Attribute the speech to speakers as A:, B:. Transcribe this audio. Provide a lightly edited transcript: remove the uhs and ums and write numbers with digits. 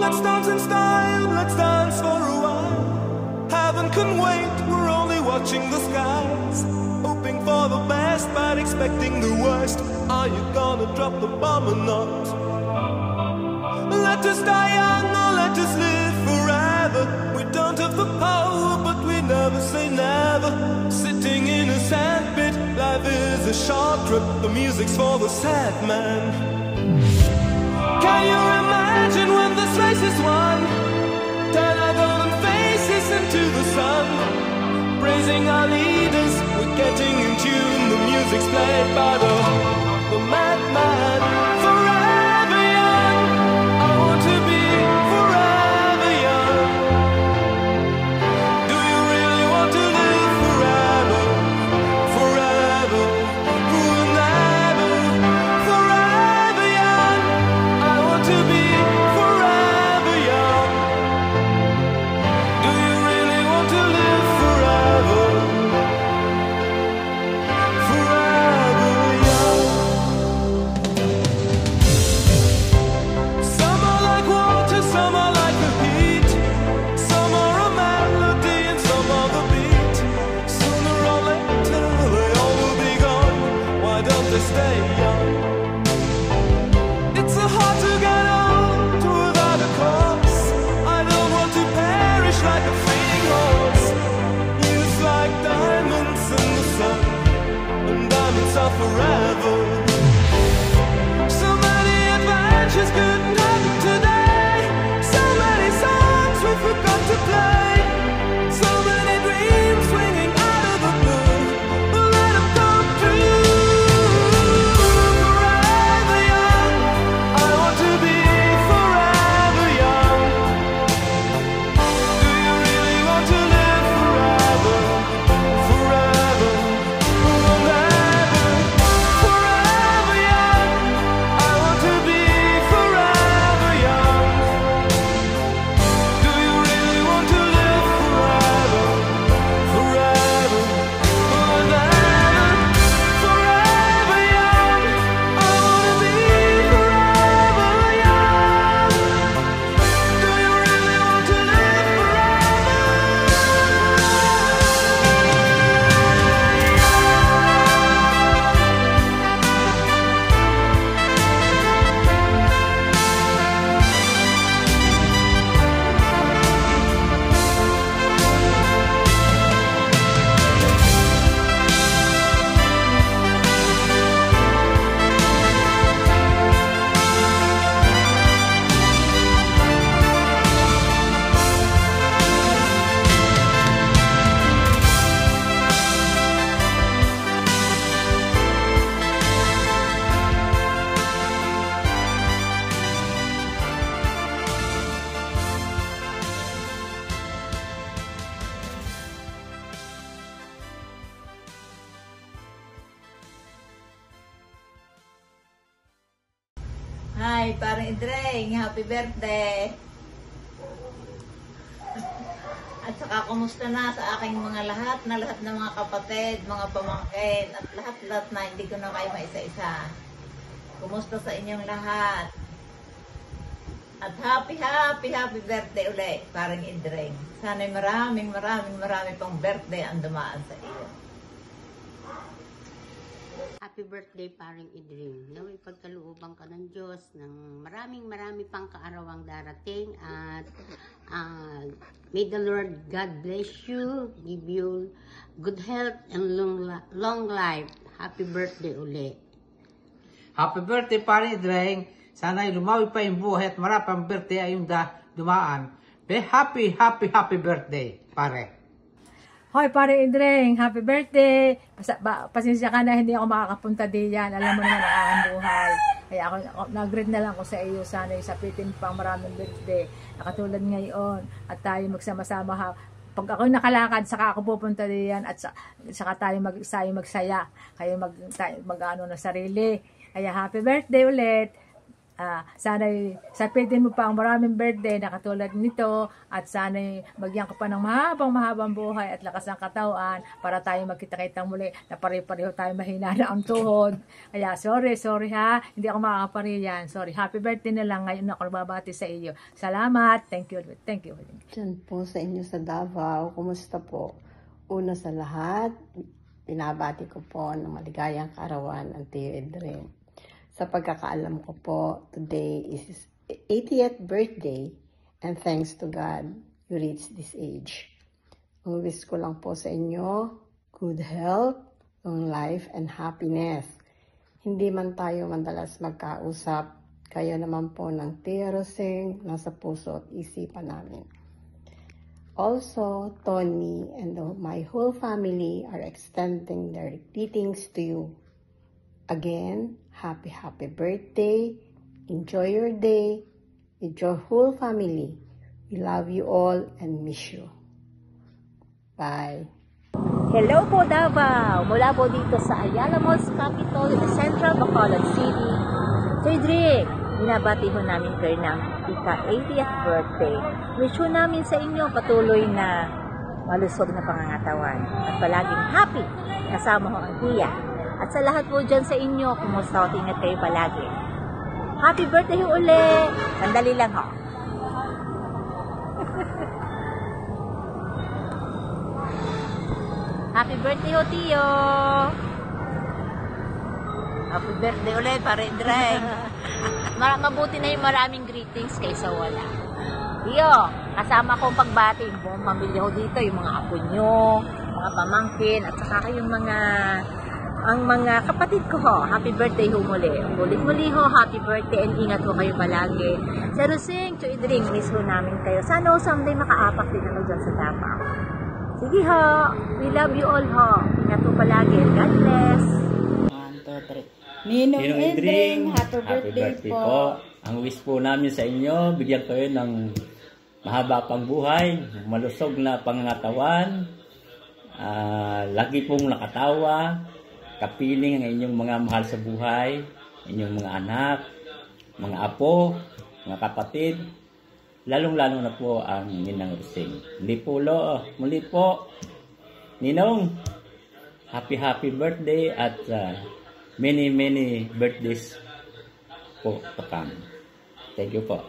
A: let's dance in style, let's dance for a while. Heaven can wait, we're only watching the skies, hoping for the best but expecting the worst. Are you gonna drop the bomb or not? Let us die young or let us live forever. We don't have the power but we never say never. Sitting in a sandpit, life is a short trip. The music's for the sad man. Can you imagine when this race is won? Turn our golden faces into the sun, praising our leaders, we're getting in tune. The music's played by the madman. Forever young, I want to be forever young. Do you really want to live forever? Forever, forever, forever young. I want to be forever young. Do you really want to live forever? Forever young. Some are like water, some are like the heat. Some are a melody and some are the beat. Sooner or later they all will be gone. Why don't they stay young? It's so hard to get old without a cause. I don't want to perish like a fleeting horse. Youth like diamonds in the sun, and diamonds are forever. So many adventures couldn't happen today. So many songs we forgot to play. So many dreams swinging out of the blue. We'll let them come true. Forever young, I want to be forever young. Do you really want to live forever? Forever, forever, forever young. I want to be forever young. Do you really want to live forever? Forever, forever, forever young. I want to be forever young. Do you really want to live
B: Hi, parang Idreng, happy birthday! At saka, kumusta na sa aking mga lahat ng mga kapatid, mga pamangkin, at lahat-lahat na hindi ko na kayo maisa-isa. Kumusta sa inyong lahat? At happy birthday ulit, parang Idreng. Sana'y maraming pang birthday ang dumaan sa iyo.
C: Happy birthday, paring Idring. Naway pagkalooban ka ng Diyos ng marami pang kaarawang darating at may the Lord God bless you, give you good health and long life. Happy birthday uli.
D: Happy birthday, paring Idring. Sana'y lumawi pa yung buhay at marapang birthday ay yung dumaan. Happy birthday, pare.
E: Hoy, pare Idreng, happy birthday! Pasensya ka na, hindi ako makakapunta diyan. Alam mo naman ang aking buhay. Kaya ako nag-greet na lang ko sa iyo. Sana isapitin pang maraming birthday. Nakatulad ngayon. At tayo magsama-sama ha. Pag ako'y nakalakad, saka ako pupunta diyan. At saka tayo magsaya. Kayo mag-ano na sarili. Kaya happy birthday ulit. sana'y sapitin mo pa ang maraming birthday na katulad nito at sana'y magyan ka pa ng mahabang buhay at lakas ng katawan para tayo magkita-kitang muli na pare-pareho tayo mahina na ang tuhod. Kaya sorry ha, hindi ako makakapariyan. Sorry, happy birthday na lang ngayon ako babati sa iyo. Salamat, thank you.
F: Diyan po sa inyo sa Davao, kumusta po? Una sa lahat, binabati ko po ng maligayang kaarawan ang Tio Edren. Sa pagkakaalam ko po, today is his 80th birthday and thanks to God, you reached this age. Ang wish ko lang po sa inyo, good health, long life, and happiness. Hindi man tayo madalas magkausap, kayo naman po ng Tia Roseng, nasa puso at isipan namin. Also, Tony and my whole family are extending their greetings to you. Again, happy birthday. Enjoy your day with your whole family. We love you all and miss you. Bye.
G: Hello po Davao! Mula po dito sa Ayala Malls Capitol, Central Bacolod City. Sir Drake, binabati ho namin kayo ng ika-80th birthday. Wish ho namin sa inyo patuloy na malusog na pangangatawan at palaging happy kasama ho ang tiya. At sa lahat po dyan sa inyo, kumusta o ingat kayo palagi. Happy birthday ho uli! Sandali lang ho. Happy birthday ho, Tio! Happy birthday ulit, Pare Dreng. Mabuti na yung maraming greetings kaysa wala. Tio, kasama ko pagbati yung buong pamilya ko dito, yung mga apo nyo, mga pamangkin, at saka kayong mga kapatid ko ho. Happy birthday ho muli. Muli ho, happy birthday and ingat ho kayo palagi. Sir Roseng, to idring, miss ho namin kayo. Sana ho someday makaapak din ako dyan sa Davao. Sige ho, we love you all ho. Ingat ho palagi. God bless.
F: 1, 2, 3. Ninong Edring, happy birthday po.
H: Ang wish po namin sa inyo, bigyan kayo ng mahaba pang buhay, malusog na pangangatawan, lagi pong nakatawa, kapiling ang inyong mga mahal sa buhay, inyong mga anak, mga apo, mga kapatid, lalong-lalo na po ang Ninang Roseng. Muli po, Ninong, happy birthday at many birthdays po to come. Thank you po.